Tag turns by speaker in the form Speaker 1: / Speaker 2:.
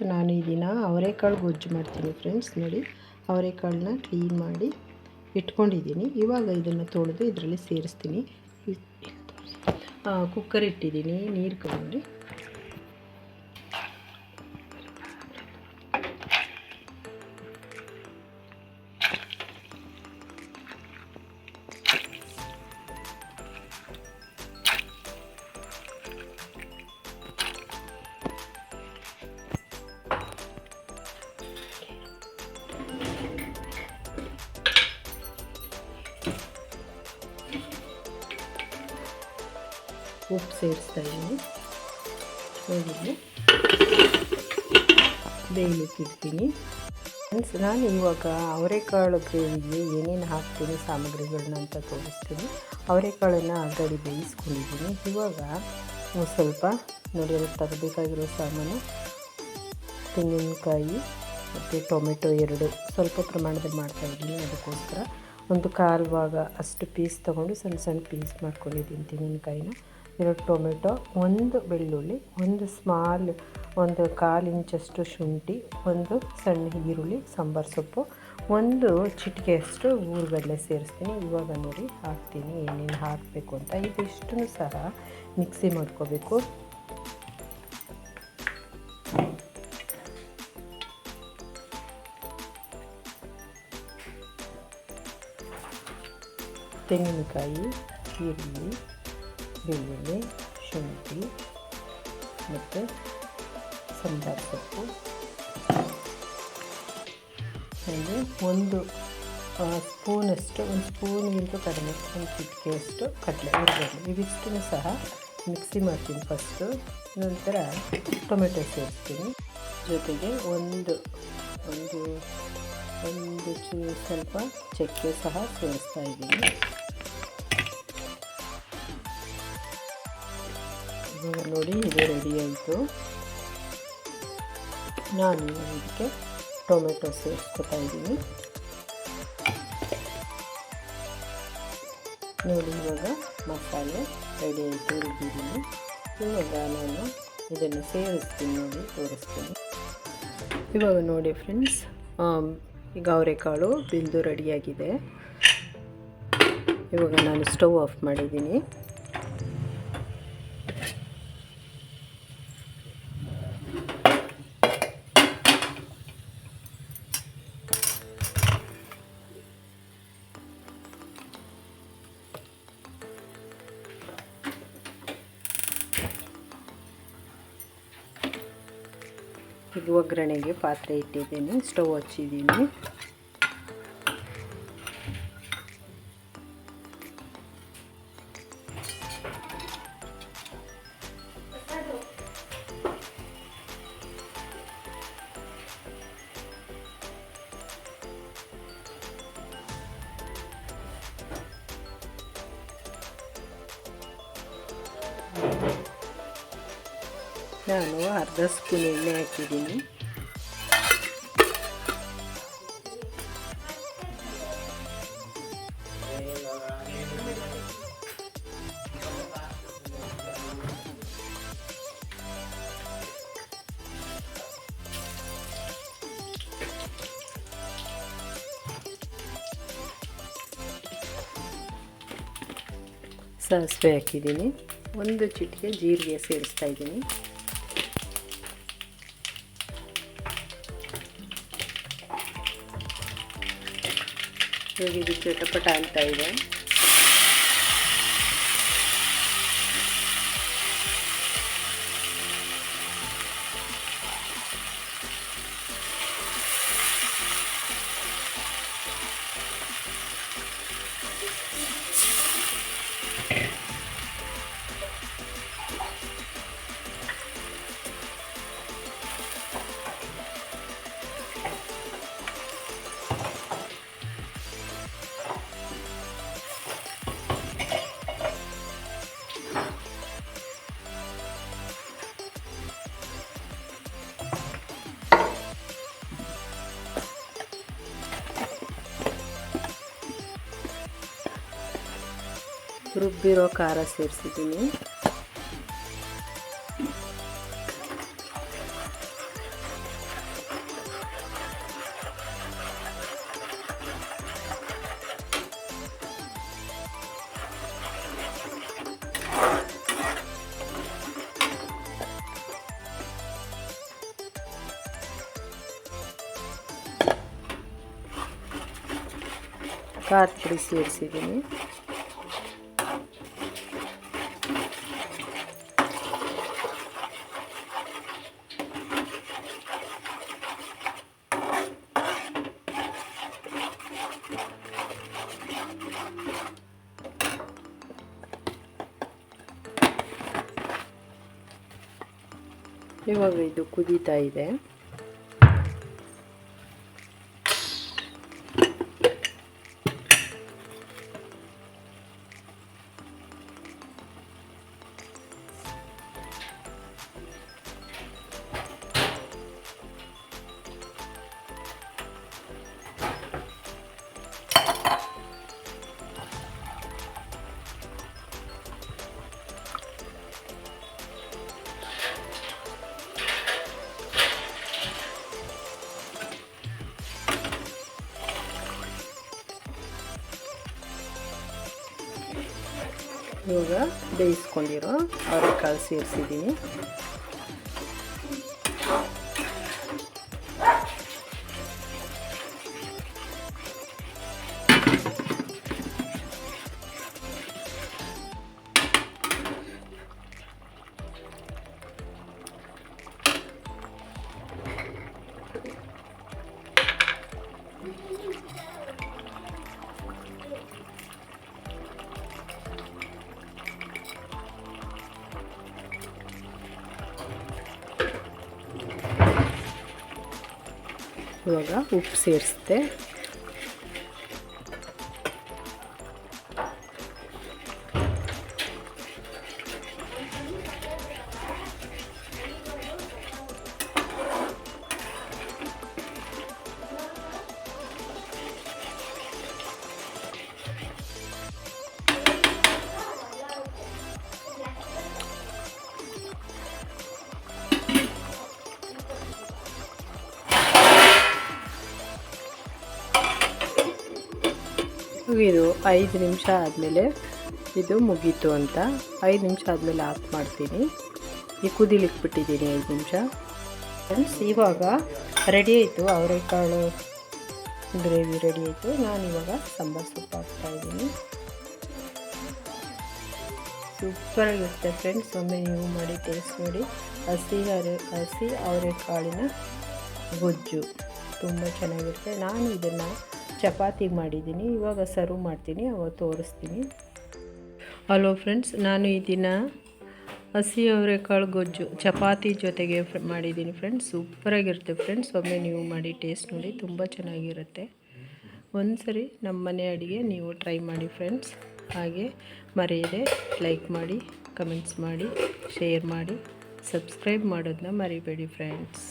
Speaker 1: ನಾನು ಇದನ್ನ ಅವರೆಕಾಳು ಗೊಜ್ಜು ಮಾಡ್ತೀನಿ ಫ್ರೆಂಡ್ಸ್. ನೋಡಿ, ಅವರೆಕಾಳನ್ನ ಕ್ಲೀನ್ ಮಾಡಿ ಇಟ್ಕೊಂಡಿದ್ದೀನಿ. ಇವಾಗ ಇದನ್ನು ತೊಳೆದು ಇದರಲ್ಲಿ ಸೇರಿಸ್ತೀನಿ. ಕುಕ್ಕರ್ ಇಟ್ಟಿದ್ದೀನಿ, ನೀರು ಕಾಯ್ಲಿ. ಉಪ್ಪು ಸೇರಿಸ್ತಾ ಇದ್ದೀನಿ. ಹೋಗಿದ್ದು ಬೇಯಲಿಕ್ಕೆ ಇಡ್ತೀನಿ ಫ್ರೆಂಡ್ಸ್. ನಾನು ಇವಾಗ ಅವರೆಕಾಳು ಗ್ರೇವಿಗೆ ಏನೇನು ಹಾಕ್ತೀನಿ ಸಾಮಗ್ರಿಗಳನ್ನ ಅಂತ ತೋರಿಸ್ತೀನಿ. ಅವರೆಕಾಳನ್ನು ಆಲ್ರೆಡಿ ಬೇಯಿಸ್ಕೊಂಡಿದ್ದೀನಿ. ಇವಾಗ ಸ್ವಲ್ಪ ನೋಡಿ, ಅದಕ್ಕೆ ತರಬೇಕಾಗಿರೋ ಸಾಮಾನು ತೆಂಗಿನಕಾಯಿ ಮತ್ತು ಟೊಮೆಟೊ 2 ಸ್ವಲ್ಪ ಪ್ರಮಾಣದಲ್ಲಿ ಮಾಡ್ತಾಯಿದ್ದೀನಿ. ಅದಕ್ಕೋಸ್ಕರ ಒಂದು 1/4 ಭಾಗ ಅಷ್ಟು ಪೀಸ್ ತೊಗೊಂಡು ಸಣ್ಣ ಸಣ್ಣ ಪೀಸ್ ಮಾಡ್ಕೊಂಡಿದ್ದೀನಿ ತೆಂಗಿನಕಾಯಿನ. 2 ಟೊಮೆಟೊ, 1 ಬೆಳ್ಳುಳ್ಳಿ, 1 1/4 ಇಂಚಷ್ಟು ಶುಂಠಿ, 1 ಸಣ್ಣ ಈರುಳ್ಳಿ, ಸಾಂಬಾರು ಸೊಪ್ಪು, 1 ಚಿಟಿಕೆಯಷ್ಟು ಹುರ್ಗಡ್ಲೆ ಸೇರಿಸ್ತೀನಿ. ಇವಾಗ ನೋಡಿ ಹಾಕ್ತೀನಿ ಏನೇನು ಹಾಕಬೇಕು ಅಂತ. ಇದಿಷ್ಟನ್ನು ಸಹ ಮಿಕ್ಸಿ ಮಾಡ್ಕೋಬೇಕು. ತೆಂಗಿನಕಾಯಿ, ಈರುಳ್ಳಿ, ಬೆಳ್ಳುಳ್ಳಿ, ಶುಂಠಿ ಮತ್ತು ಸಾಂಬಾರು ಸೊಪ್ಪು, ಹಾಗೆ 1 ಸ್ಪೂನಷ್ಟು, 1 ಸ್ಪೂನ್ಗಿಂತ ಕಡಿಮೆ, 1 ಚಿಟಿಕೆಯಷ್ಟು ಕಡಲೆ ಹುರ್ಗಡ್ಲೆ. ಇವಿಷ್ಟನ್ನು ಸಹ ಮಿಕ್ಸಿ ಮಾಡ್ತೀನಿ ಫಸ್ಟು. ನಂತರ ಟೊಮೆಟೊ ಸೇರಿಸ್ತೀನಿ. ಜೊತೆಗೆ ಒಂದು ಸ್ವಲ್ಪ ಚಕ್ಕೆ ಸಹ ಸೇರಿಸ್ತಾ ಇದ್ದೀನಿ. ಇವಾಗ ನೋಡಿ, ಇದು ರೆಡಿ ಆಯಿತು. ನಾನು ಇದಕ್ಕೆ ಟೊಮೆಟೊ ಸೇರಿಸ್ಕೊತಾ ಇದ್ದೀನಿ. ನೋಡಿ, ಇವಾಗ ಮಸಾಲೆ ರೆಡಿ ಆಯಿತು, ರುಬ್ಬಿದ್ದೀನಿ. ಇವಾಗ ನಾನು ಇದನ್ನು ಸೇರಿಸ್ತೀನಿ, ನೋಡಿ ತೋರಿಸ್ತೀನಿ. ಇವಾಗ ನೋಡಿ ಫ್ರೆಂಡ್ಸ್, ಈಗ ಅವರೆಕಾಳು ಬೆಂದು ರೆಡಿಯಾಗಿದೆ. ಇವಾಗ ನಾನು ಸ್ಟವ್ ಆಫ್ ಮಾಡಿದ್ದೀನಿ. ಈಗ ಒಗ್ಗರಣೆಗೆ ಪಾತ್ರೆ ಇಟ್ಟಿದ್ದೀನಿ, ಸ್ಟವ್ ಹಚ್ಚಿದ್ದೀನಿ. ನಾನು ಅರ್ಧ ಸ್ಪೂನ್ ಎಣ್ಣೆ ಹಾಕಿದ್ದೀನಿ. ಸಾಸಿವೆ ಹಾಕಿದ್ದೀನಿ. 1 ಚಿಟಿಕೆ ಜೀರಿಗೆ ಸೇರಿಸ್ತಾ ಇದ್ದೀನಿ. ಇವಾಗ ಇದು ಚಟಪಟ ಅಂತ ಇದೆ. ರುಬ್ಬಿರೋ ಖಾರ ಸೇರಿಸಿದ್ದೀನಿ. ಖಾರದ ಪುಡಿ ಸೇರಿಸಿದ್ದೀನಿ. ಇವಾಗ ಇದು ಕುದೀತಾ ಇದೆ. ಇವಾಗ ಬೇಯಿಸ್ಕೊಂಡಿರೋ ಅವರೆಕಾಳು ಸೇರಿಸಿದ್ದೀನಿ. ಇವಾಗ ಉಪ್ಪು ಸೇರಿಸಿದೆ. ಇದು 5 ನಿಮಿಷ ಆದಮೇಲೆ ಇದು ಮುಗೀತು ಅಂತ 5 ನಿಮಿಷ ಆದಮೇಲೆ ಆಫ್ ಮಾಡ್ತೀನಿ. ಈ ಕುದಿಲಿಕ್ಕೆ ಬಿಟ್ಟಿದ್ದೀನಿ 5 ನಿಮಿಷ. ಫ್ರೆಂಡ್ಸ್, ಇವಾಗ ರೆಡಿ ಆಯಿತು, ಅವರೆಕಾಳು ಗ್ರೇವಿ ರೆಡಿ ಆಯಿತು. ನಾನಿವಾಗ ಸಾಂಬಾರು ಸೊಪ್ಪು ಹಾಕ್ತಾಯಿದ್ದೀನಿ. ಸೂಪರಾಗಿರುತ್ತೆ ಫ್ರೆಂಡ್ಸ್, ಒಮ್ಮೆ ನೀವು ಮಾಡಿ ಟೇಸ್ಟ್ ನೋಡಿ. ಹಸಿ ಅವರೆಕಾಳಿನ ಗೊಜ್ಜು ತುಂಬ ಚೆನ್ನಾಗಿರುತ್ತೆ. ನಾನು ಇದನ್ನು ಚಪಾತಿಗೆ ಮಾಡಿದ್ದೀನಿ. ಇವಾಗ ಸರ್ವ್ ಮಾಡ್ತೀನಿ, ಅವಾಗ ತೋರಿಸ್ತೀನಿ. ಹಲೋ ಫ್ರೆಂಡ್ಸ್, ನಾನು ಇದನ್ನು ಹಸಿ ಅವರೆಕಾಳು ಗೊಜ್ಜು ಚಪಾತಿ ಜೊತೆಗೆ ಮಾಡಿದ್ದೀನಿ ಫ್ರೆಂಡ್ಸ್. ಸೂಪರಾಗಿರುತ್ತೆ ಫ್ರೆಂಡ್ಸ್, ಒಮ್ಮೆ ನೀವು ಮಾಡಿ ಟೇಸ್ಟ್ ನೋಡಿ, ತುಂಬ ಚೆನ್ನಾಗಿರುತ್ತೆ. ಒಂದು ಸರಿ ನಮ್ಮ ಮನೆ ಅಡುಗೆ ನೀವು ಟ್ರೈ ಮಾಡಿ ಫ್ರೆಂಡ್ಸ್. ಹಾಗೆ ಮರೆಯದೆ ಲೈಕ್ ಮಾಡಿ, ಕಮೆಂಟ್ಸ್ ಮಾಡಿ, ಶೇರ್ ಮಾಡಿ, ಸಬ್ಸ್ಕ್ರೈಬ್ ಮಾಡೋದನ್ನ ಮರಿಬೇಡಿ ಫ್ರೆಂಡ್ಸ್.